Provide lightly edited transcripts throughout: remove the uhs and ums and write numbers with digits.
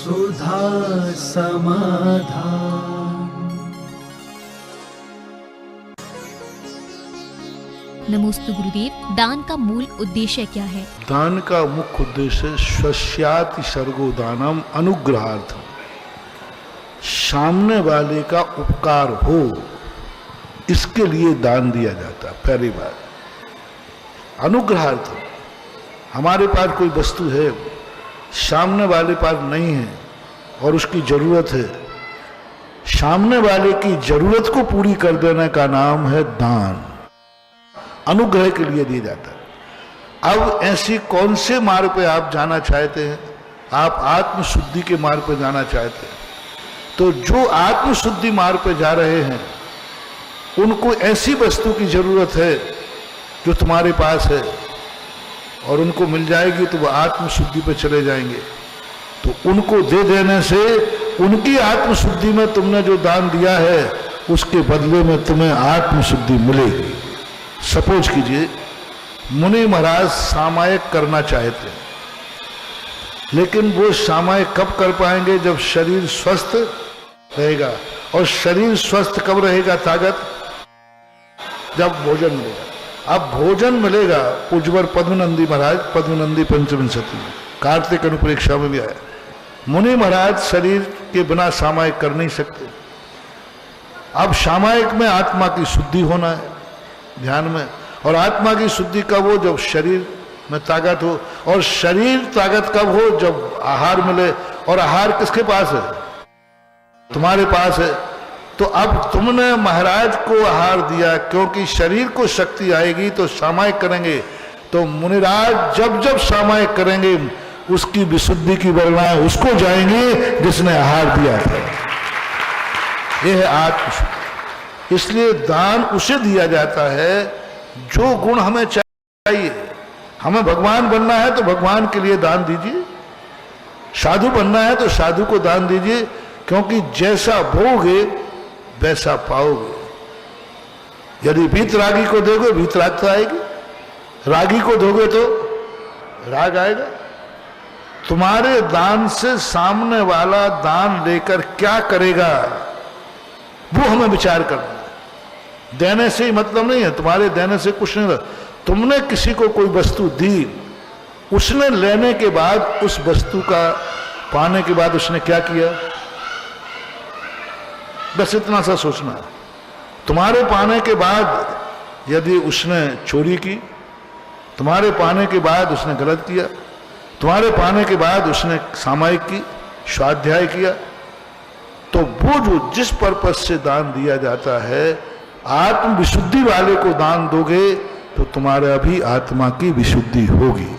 सुधा समाधान। नमोस्तु गुरुदेव, दान का मूल उद्देश्य क्या है? दान का मुख्य उद्देश्य स्वस्याति सर्गो दानम अनुग्रहार्थम, सामने वाले का उपकार हो इसके लिए दान दिया जाता है। पहली बात, अनुग्रहार्थम, हमारे पास कोई वस्तु है, सामने वाले पास नहीं है और उसकी जरूरत है, सामने वाले की जरूरत को पूरी कर देने का नाम है दान। अनुग्रह के लिए दिया जाता है। अब ऐसी कौन से मार्ग पे आप जाना चाहते हैं? आप आत्मशुद्धि के मार्ग पे जाना चाहते हैं, तो जो आत्मशुद्धि मार्ग पे जा रहे हैं उनको ऐसी वस्तु की जरूरत है जो तुम्हारे पास है और उनको मिल जाएगी तो वह आत्मशुद्धि पे चले जाएंगे। तो उनको दे देने से उनकी आत्मशुद्धि में तुमने जो दान दिया है उसके बदले में तुम्हें आत्मशुद्धि मिलेगी। सपोज कीजिए मुनि महाराज सामायिक करना चाहते हैं, लेकिन वो सामायिक कब कर पाएंगे? जब शरीर स्वस्थ रहेगा। और शरीर स्वस्थ कब रहेगा? ताकत जब भोजन मिलेगा। अब भोजन मिलेगा, उज्ज्वल पद्मनंदी महाराज, पद्मनंदी पंचविंशति में कार्तिक अनुप्रेक्षा में भी आया, मुनि महाराज शरीर के बिना सामायिक कर नहीं सकते। अब सामायिक में आत्मा की शुद्धि होना है ध्यान में, और आत्मा की शुद्धि कब हो? जब शरीर में ताकत हो। और शरीर ताकत कब हो? जब आहार मिले। और आहार किसके पास है? तुम्हारे पास है। तो अब तुमने महाराज को आहार दिया, क्योंकि शरीर को शक्ति आएगी तो सामायिक करेंगे। तो मुनिराज जब जब सामायिक करेंगे उसकी विशुद्धि की वर्णाएं उसको जाएंगे जिसने आहार दिया था। यह है आत्मशुद्धि। इसलिए दान उसे दिया जाता है जो गुण हमें चाहिए। हमें भगवान बनना है तो भगवान के लिए दान दीजिए, साधु बनना है तो साधु को दान दीजिए, क्योंकि जैसा बोगे वैसा पाओगे। यदि वीतरागी को दोगे वीतरागता आएगी, रागी को दोगे तो राग आएगा। तुम्हारे दान से सामने वाला दान लेकर क्या करेगा वो हमें विचार करना है। देने से ही मतलब नहीं है, तुम्हारे देने से कुछ नहीं होता। तुमने किसी को कोई वस्तु दी, उसने लेने के बाद उस वस्तु का पाने के बाद उसने क्या किया, बस इतना सा सोचना है। तुम्हारे पाने के बाद यदि उसने चोरी की, तुम्हारे पाने के बाद उसने गलत किया, तुम्हारे पाने के बाद उसने सामायिक की, स्वाध्याय किया, तो वो जो जिस पर्पज से दान दिया जाता है, आत्म विशुद्धि वाले को दान दोगे तो तुम्हारा भी आत्मा की विशुद्धि होगी।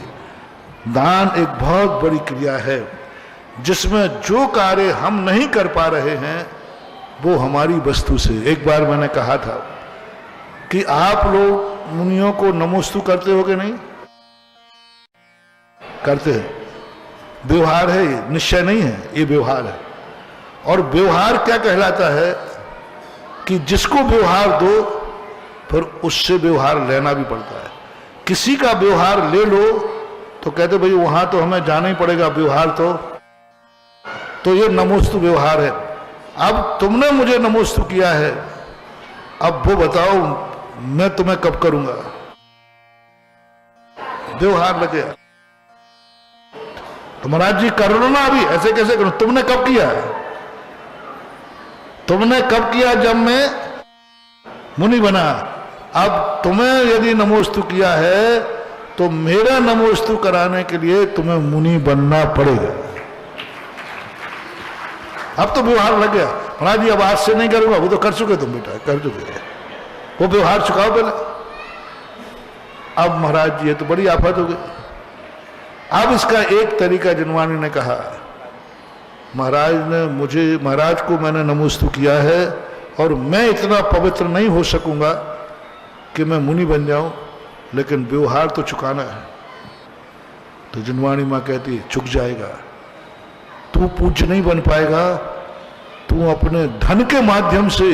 दान एक बहुत बड़ी क्रिया है जिसमें जो कार्य हम नहीं कर पा रहे हैं वो हमारी वस्तु से। एक बार मैंने कहा था कि आप लोग मुनियों को नमोस्तु करते हो कि नहीं करते हैं? व्यवहार है ये, निश्चय नहीं है, ये व्यवहार है। और व्यवहार क्या कहलाता है कि जिसको व्यवहार दो फिर उससे व्यवहार लेना भी पड़ता है। किसी का व्यवहार ले लो तो कहते भाई वहां तो हमें जाना ही पड़ेगा व्यवहार, तो ये नमोस्तु व्यवहार है। अब तुमने मुझे नमोस्तु किया है, अब वो बताओ मैं तुम्हें कब करूंगा? व्यवहार लगे तो महाराज जी कर लो ना, अभी ऐसे कैसे करूं? तुमने कब किया? तुमने कब किया? जब मैं मुनि बना। अब तुम्हें यदि नमोस्तु किया है तो मेरा नमोस्तु कराने के लिए तुम्हें मुनि बनना पड़ेगा। अब तो व्यवहार लग गया। महाराज जी अब आज से नहीं करूंगा, वो तो कर चुके तुम बेटा, कर चुके, वो व्यवहार चुकाओ पहले। अब महाराज जी ये तो बड़ी आफत हो गई। अब इसका एक तरीका जिनवानी ने कहा, महाराज को मैंने नमोस्तु किया है और मैं इतना पवित्र नहीं हो सकूंगा कि मैं मुनि बन जाऊं, लेकिन व्यवहार तो चुकाना है। तो जिनवानी मां कहती है चुक जाएगा, तू पूज्य नहीं बन पाएगा, तू अपने धन के माध्यम से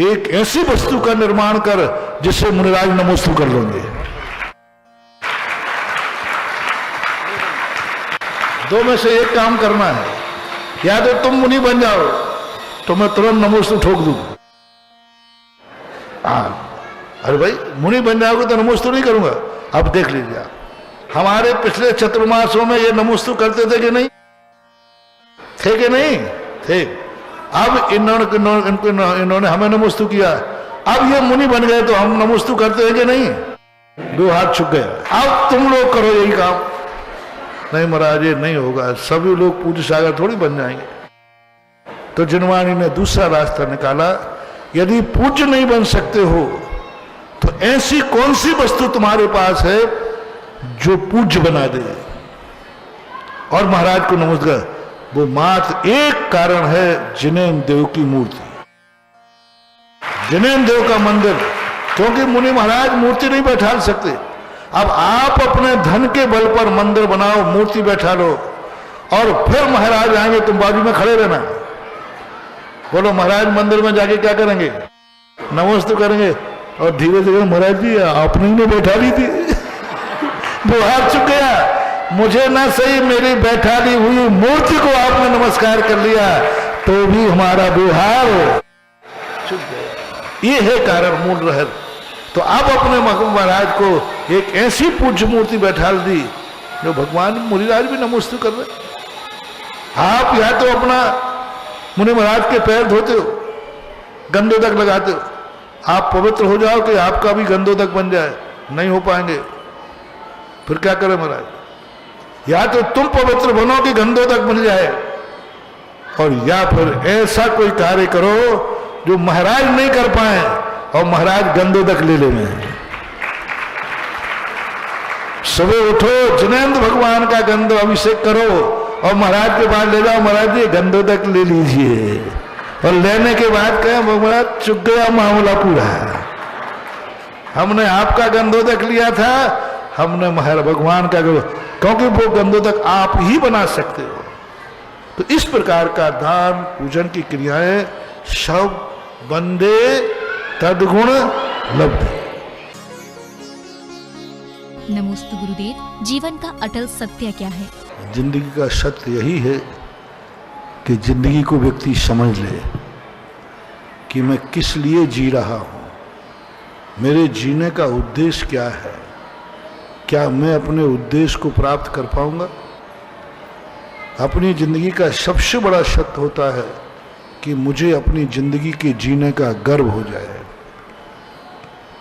एक ऐसी वस्तु का निर्माण कर जिससे मुनिराज नमोस्तु कर लेंगे। दो में से एक काम करना है। या तो तुम मुनि बन जाओ तो मैं तुरंत नमोस्तु ठोक दूं। अरे भाई मुनि बन जाओगे तो नमोस्तु नहीं करूंगा। अब देख लीजिए आप, हमारे पिछले चतुर्मासों में ये नमोस्तु करते थे कि नहीं थे कि नहीं थे। अब इन्होंने हमें नमोस्तु किया, अब ये मुनि बन गए तो हम नमोस्तु करते हैं कि नहीं। दो हाथ छुप गया। अब तुम लोग करो यही काम। नहीं महाराज ये नहीं होगा, सभी लोग पूज्य सागर थोड़ी बन जाएंगे। तो जिनवाणी ने दूसरा रास्ता निकाला, यदि पूज्य नहीं बन सकते हो तो ऐसी कौन सी वस्तु तुम्हारे पास है जो पूज्य बना दे। और महाराज को नमस्कार, वो मात्र एक कारण है, जिनेन्द्र देव की मूर्ति, जिनेन्द्र देव का मंदिर। क्योंकि मुनि महाराज मूर्ति नहीं बैठा सकते। अब आप अपने धन के बल पर मंदिर बनाओ, मूर्ति बैठा लो, और फिर महाराज आएंगे, तुम बाजू में खड़े रहना। बोलो महाराज मंदिर में जाके क्या करेंगे, नमस्ते करेंगे, और धीरे धीरे महाराज जी आपने ही बैठा ली थी। वो हाथ चुक गया, मुझे ना सही मेरी बैठा ली हुई मूर्ति को आपने नमस्कार कर लिया तो भी हमारा व्यवहार चुक गया। ये है कारण मूल रहर। तो अब अपने महाराज को एक ऐसी पूज्य मूर्ति बैठा दी जो भगवान मुनिराज भी नमस्ते कर रहे। आप या तो अपना मुनि महाराज के पैर धोते हो, गंधोदक लगाते हो, आप पवित्र हो जाओ कि आपका भी गंधोदक बन जाए, नहीं हो पाएंगे। फिर क्या करें महाराज, या तो तुम पवित्र बनो कि गंधोदक बन जाए, और या फिर ऐसा कोई कार्य करो जो महाराज नहीं कर पाए और महाराज गंधोदक ले लेंगे। सुबह उठो, जिनेन्द्र भगवान का गंध अभिषेक करो और महाराज के पास ले जाओ, महाराज जी गंधोदक ले लीजिए, और लेने के बाद कहें महाराज चुक गया मामला पूरा, हमने आपका गंधोदक लिया था, हमने महाराज भगवान का, क्योंकि वो गंधोदक आप ही बना सकते हो। तो इस प्रकार का दान पूजन की क्रियाएं सब बंदे तदगुण लब्धे। नमोस्तु गुरुदेव, जीवन का अटल सत्य क्या है? जिंदगी का सत्य यही है कि जिंदगी को व्यक्ति समझ ले कि मैं किस लिए जी रहा हूं, मेरे जीने का उद्देश्य क्या है, क्या मैं अपने उद्देश्य को प्राप्त कर पाऊंगा। अपनी जिंदगी का सबसे बड़ा सत्य होता है कि मुझे अपनी जिंदगी के जीने का गर्व हो जाए।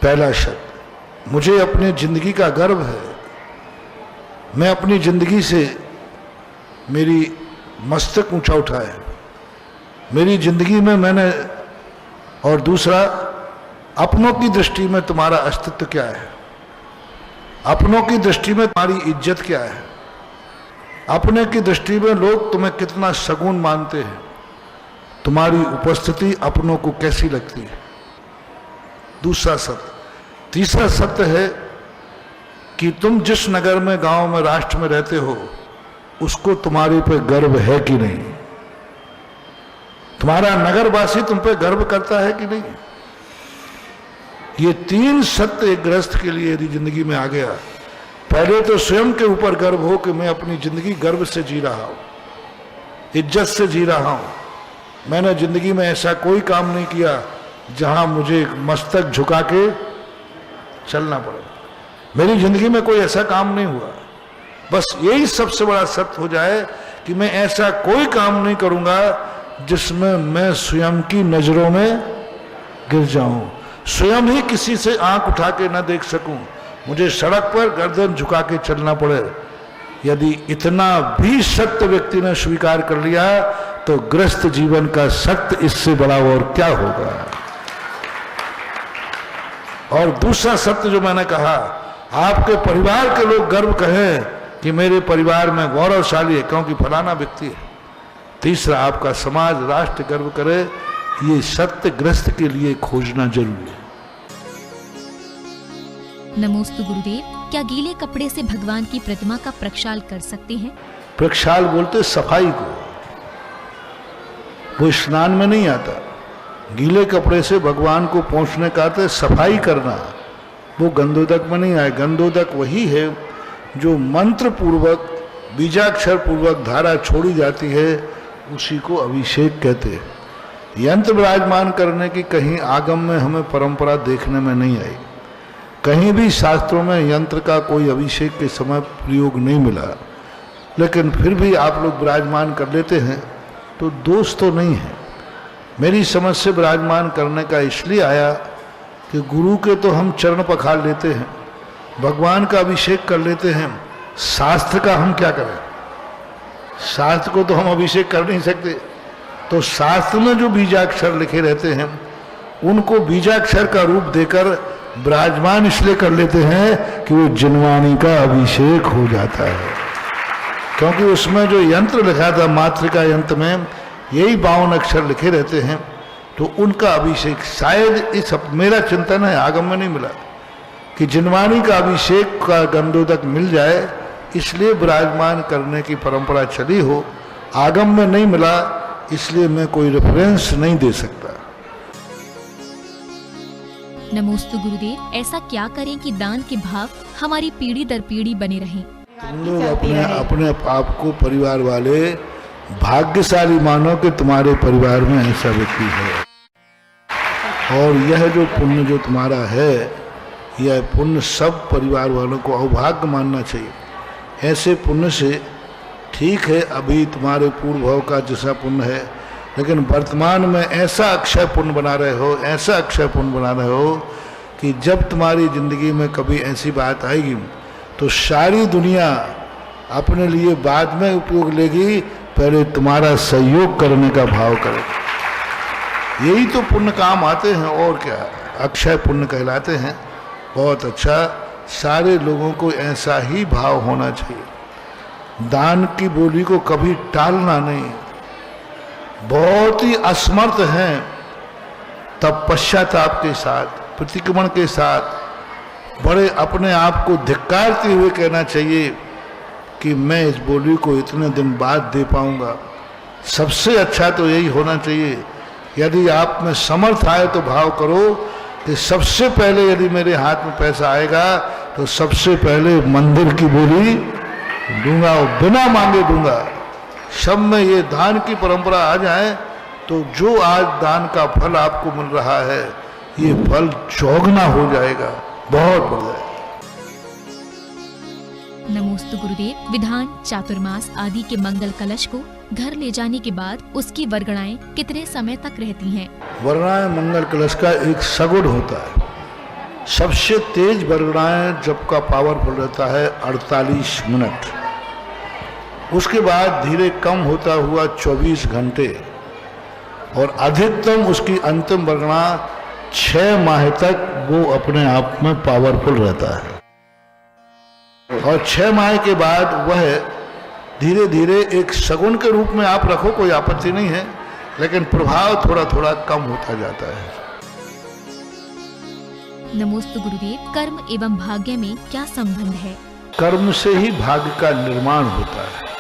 पहला सत्य, मुझे अपनी जिंदगी का गर्व है, मैं अपनी जिंदगी से मेरी मस्तक ऊंचा उठाए, मेरी जिंदगी में मैंने। और दूसरा, अपनों की दृष्टि में तुम्हारा अस्तित्व क्या है, अपनों की दृष्टि में तुम्हारी इज्जत क्या है, अपने की दृष्टि में लोग तुम्हें कितना सगुन मानते हैं, तुम्हारी उपस्थिति अपनों को कैसी लगती है। दूसरा सत्य। तीसरा सत्य है कि तुम जिस नगर में, गांव में, राष्ट्र में रहते हो, उसको तुम्हारे पे गर्व है कि नहीं, तुम्हारा नगरवासी तुम पे गर्व करता है कि नहीं। ये तीन सत्य एक गृहस्थ के लिए यदि जिंदगी में आ गया, पहले तो स्वयं के ऊपर गर्व हो कि मैं अपनी जिंदगी गर्व से जी रहा हूं, इज्जत से जी रहा हूं, मैंने जिंदगी में ऐसा कोई काम नहीं किया जहां मुझे मस्तक झुका के चलना पड़े, मेरी जिंदगी में कोई ऐसा काम नहीं हुआ। बस यही सबसे बड़ा सत्य हो जाए कि मैं ऐसा कोई काम नहीं करूंगा जिसमें मैं स्वयं की नजरों में गिर जाऊं, स्वयं ही किसी से आंख उठा के न देख सकूं, मुझे सड़क पर गर्दन झुका के चलना पड़े। यदि इतना भी सत्य व्यक्ति ने स्वीकार कर लिया तो गृहस्थ जीवन का सत्य इससे बड़ा और क्या होगा। और दूसरा सत्य जो मैंने कहा, आपके परिवार के लोग गर्व कहें कि मेरे परिवार में गौरवशाली है क्योंकि फलाना व्यक्ति है। तीसरा, आपका समाज, राष्ट्र गर्व करे। ये सत्य गृहस्थ के लिए खोजना जरूरी है। नमोस्तु गुरुदेव, क्या गीले कपड़े से भगवान की प्रतिमा का प्रक्षाल कर सकते हैं? प्रक्षाल बोलते सफाई को, वो स्नान में नहीं आता। गीले कपड़े से भगवान को पहुंचने का अर्थ सफाई करना, वो गंधोदक में नहीं आए। गंधोदक वही है जो मंत्र पूर्वक, बीजाक्षर पूर्वक धारा छोड़ी जाती है उसी को अभिषेक कहते हैं। यंत्र विराजमान करने की कहीं आगम में हमें परंपरा देखने में नहीं आई। कहीं भी शास्त्रों में यंत्र का कोई अभिषेक के समय प्रयोग नहीं मिला, लेकिन फिर भी आप लोग विराजमान कर लेते हैं तो दोष तो नहीं है। मेरी समझ से विराजमान करने का इसलिए आया कि गुरु के तो हम चरण पखार लेते हैं, भगवान का अभिषेक कर लेते हैं, शास्त्र का हम क्या करें? शास्त्र को तो हम अभिषेक कर नहीं सकते। तो शास्त्र में जो बीजाक्षर लिखे रहते हैं उनको बीजाक्षर का रूप देकर विराजमान इसलिए कर लेते हैं कि वो जिनवाणी का अभिषेक हो जाता है। क्योंकि उसमें जो यंत्र लिखा था मातृका यंत्र में यही 52 अक्षर लिखे रहते हैं, तो उनका अभिषेक शायद इस मेरा चिंतन है, आगम में नहीं मिला कि जिनवाणी का अभिषेक का गंधोदक मिल जाए, इसलिए विराजमान करने की परंपरा चली हो। आगम में नहीं मिला, इसलिए मैं कोई रेफरेंस नहीं दे सकता। नमोस्तु गुरुदेव, ऐसा क्या करें कि दान के भाव हमारी पीढ़ी दर पीढ़ी बने रहें? तुम लोग अपने आप को परिवार वाले भाग्यशाली मानो कि तुम्हारे परिवार में ऐसा व्यक्ति है। और यह जो पुण्य जो तुम्हारा है, यह पुण्य सब परिवार वालों को अभाग्य मानना चाहिए। ऐसे पुण्य से ठीक है, अभी तुम्हारे पूर्व भाव का जैसा पुण्य है, लेकिन वर्तमान में ऐसा अक्षय पुण्य बना रहे हो, ऐसा अक्षय पुण्य बना रहे हो कि जब तुम्हारी जिंदगी में कभी ऐसी बात आएगी तो सारी दुनिया अपने लिए बाद में उपयोग लेगी, पहले तुम्हारा सहयोग करने का भाव करे। यही तो पुण्य काम आते हैं, और क्या, अक्षय पुण्य कहलाते हैं। बहुत अच्छा, सारे लोगों को ऐसा ही भाव होना चाहिए। दान की बोली को कभी टालना नहीं। बहुत ही असमर्थ हैं, तब पश्चाताप के साथ, प्रतिक्रमण के साथ बड़े अपने आप को धिक्कारते हुए कहना चाहिए कि मैं इस बोली को इतने दिन बाद दे पाऊंगा। सबसे अच्छा तो यही होना चाहिए। यदि आप में समर्थ आए तो भाव करो कि सबसे पहले यदि मेरे हाथ में पैसा आएगा तो सबसे पहले मंदिर की बोली दूंगा और बिना मांगे दूंगा। सब में ये दान की परंपरा आ जाए तो जो आज दान का फल आपको मिल रहा है, ये फल चौगुना हो जाएगा, बहुत बढ़ जाएगा। नमोस्तु गुरुदेव, विधान, चातुर्मास आदि के मंगल कलश को घर ले जाने के बाद उसकी वरगणाएं कितने समय तक रहती हैं? वरगणाएं मंगल कलश का एक सगुण होता है। सबसे तेज वरगणाएं जब का पावरफुल रहता है 48 मिनट, उसके बाद धीरे कम होता हुआ 24 घंटे, और अधिकतम उसकी अंतिम वरगणा 6 माह तक वो अपने आप में पावरफुल रहता है। और 6 माह के बाद वह धीरे धीरे एक सगुन के रूप में आप रखो, कोई आपत्ति नहीं है, लेकिन प्रभाव थोड़ा थोड़ा कम होता जाता है। नमोस्तु गुरुदेव, कर्म एवं भाग्य में क्या संबंध है? कर्म से ही भाग्य का निर्माण होता है।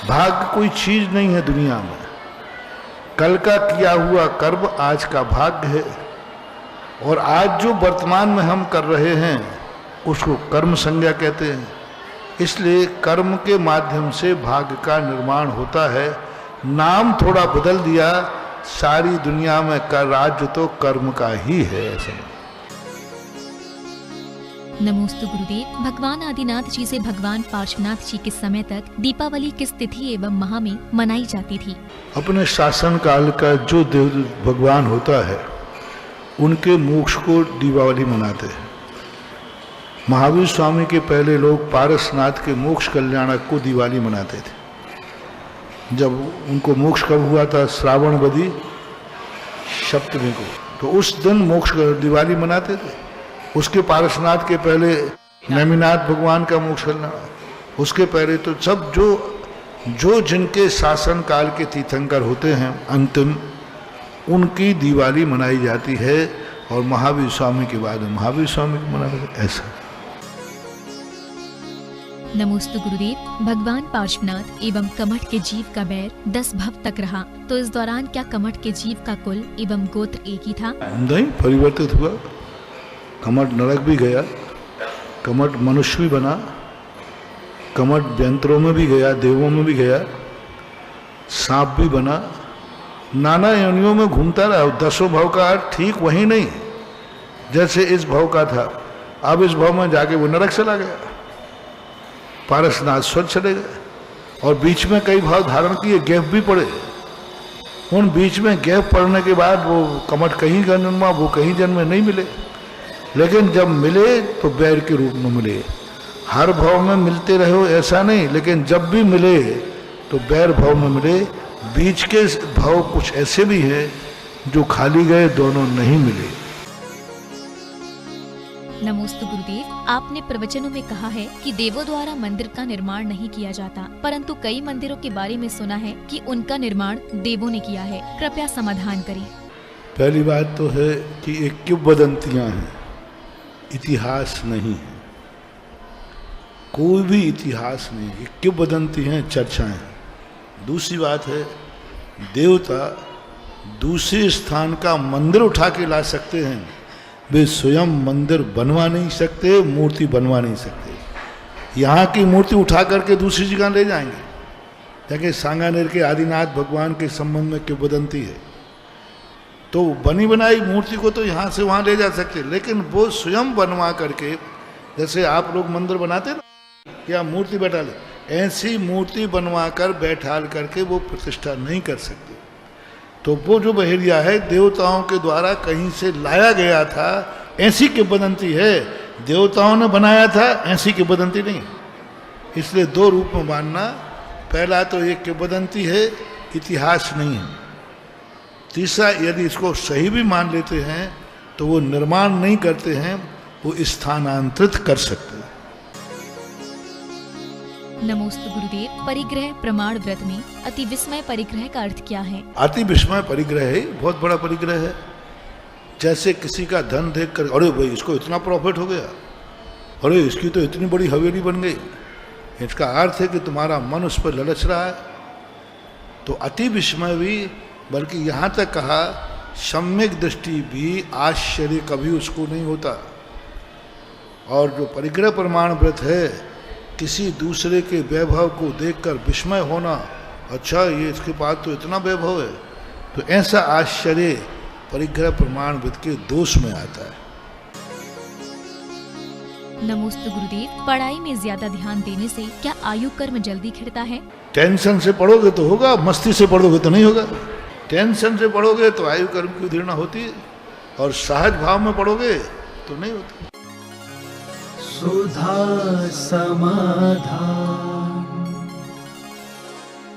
भाग्य कोई चीज नहीं है दुनिया में। कल का किया हुआ कर्म आज का भाग्य है, और आज जो वर्तमान में हम कर रहे हैं उसको कर्म संज्ञा कहते हैं। इसलिए कर्म के माध्यम से भाग्य का निर्माण होता है। नाम थोड़ा बदल दिया, सारी दुनिया में का राज्य तो कर्म का ही है। ऐसा नमोस्तु गुरुदेव, भगवान आदिनाथ जी से भगवान पार्श्वनाथ जी के समय तक दीपावली किस तिथि एवं माह में मनाई जाती थी? अपने शासन काल का जो देव भगवान होता है उनके मोक्ष को दीपावली मनाते हैं। महावीर स्वामी के पहले लोग पारसनाथ के मोक्ष कल्याणक को दिवाली मनाते थे। जब उनको मोक्ष कब हुआ था? श्रावणवदी सप्तमी को, तो उस दिन मोक्ष दिवाली मनाते थे। उसके पारसनाथ के पहले नेमिनाथ भगवान का मोक्ष कल्याण, उसके पहले तो सब जो जिनके शासन काल के तीर्थंकर होते हैं अंतिम, उनकी दिवाली मनाई जाती है। और महावीर स्वामी के बाद महावीर स्वामी को मनाते हैं। ऐसा नमोस्तु गुरुदेव, भगवान पार्श्वनाथ एवं कमठ के जीव का बैर 10 भव तक रहा, तो इस दौरान क्या कमठ के जीव का कुल एवं गोत्र एक ही था? नहीं, परिवर्तित हुआ। कमठ नरक भी गया, कमठ मनुष्य भी बना, कमठ यंत्रों में भी गया, देवों में भी गया, सांप भी बना, नाना योनियों में घूमता रहा। 10 भव का अर्थ ठीक वही नहीं जैसे इस भव का था। अब इस भव में जाके वो नरक चला गया, पारसनाथ स्वर्ग चले गए, और बीच में कई भाव धारण किए, गैप भी पड़े। उन बीच में गैप पड़ने के बाद वो कमठ कहीं जन्मा, वो कहीं जन्म में नहीं मिले, लेकिन जब मिले तो बैर के रूप में मिले। हर भाव में मिलते रहे हो ऐसा नहीं, लेकिन जब भी मिले तो बैर भाव में मिले। बीच के भाव कुछ ऐसे भी हैं जो खाली गए, दोनों नहीं मिले। नमोस्तु गुरुदेव, आपने प्रवचनों में कहा है कि देवों द्वारा मंदिर का निर्माण नहीं किया जाता, परंतु कई मंदिरों के बारे में सुना है कि उनका निर्माण देवों ने किया है। कृपया समाधान करें। पहली बात तो है कि ये किंवदंतियां हैं, इतिहास नहीं है, कोई भी इतिहास नहीं, ये किंवदंती हैं, चर्चाएं। दूसरी बात है, देवता दूसरे स्थान का मंदिर उठा के ला सकते हैं, वे स्वयं मंदिर बनवा नहीं सकते, मूर्ति बनवा नहीं सकते। यहाँ की मूर्ति उठा करके दूसरी जगह ले जाएंगे, जैसे सांगानेर के आदिनाथ भगवान के संबंध में किंवदंती है, तो बनी बनाई मूर्ति को तो यहाँ से वहाँ ले जा सकते, लेकिन वो स्वयं बनवा करके, जैसे आप लोग मंदिर बनाते ना या मूर्ति बैठा ले, ऐसी मूर्ति बनवा कर बैठाल करके वो प्रतिष्ठा नहीं कर सकते। तो वो जो बहेरिया है देवताओं के द्वारा कहीं से लाया गया था, ऐसी किंवदंती है। देवताओं ने बनाया था, ऐसी किंवदंती नहीं। इसलिए दो रूप में मानना, पहला तो ये किंवदंती है, इतिहास नहीं है। तीसरा, यदि इसको सही भी मान लेते हैं तो वो निर्माण नहीं करते हैं, वो स्थानांतरित कर सकते हैं। नमोस्तु गुरुदेव, परिग्रह प्रमाण व्रत में अति विस्मय परिग्रह का अर्थ क्या है? अति विस्मय परिग्रह है, बहुत बड़ा परिग्रह है। जैसे किसी का धन देख कर, अरे भाई इसको इतना प्रॉफिट हो गया, अरे इसकी तो इतनी बड़ी हवेली बन गई, इसका अर्थ है कि तुम्हारा मन उस पर ललच रहा है। तो अति विस्मय भी, बल्कि यहाँ तक कहा सम्यक दृष्टि भी आश्चर्य कभी उसको नहीं होता। और जो परिग्रह प्रमाण व्रत है, किसी दूसरे के वैभव को देखकर विस्मय होना, अच्छा ये इसके पास तो इतना वैभव है, तो ऐसा आश्चर्य परिग्रह प्रमाण व्रत के दोष में आता है। नमोस्तु गुरुदेव, पढ़ाई में ज्यादा ध्यान देने से क्या आयु कर्म जल्दी खिलता है? टेंशन से पढ़ोगे तो होगा, मस्ती से पढ़ोगे तो नहीं होगा। टेंशन से पढ़ोगे तो आयु कर्म की उधीर्णा होती है, और सहज भाव में पढ़ोगे तो नहीं होती। सुधा समाधान।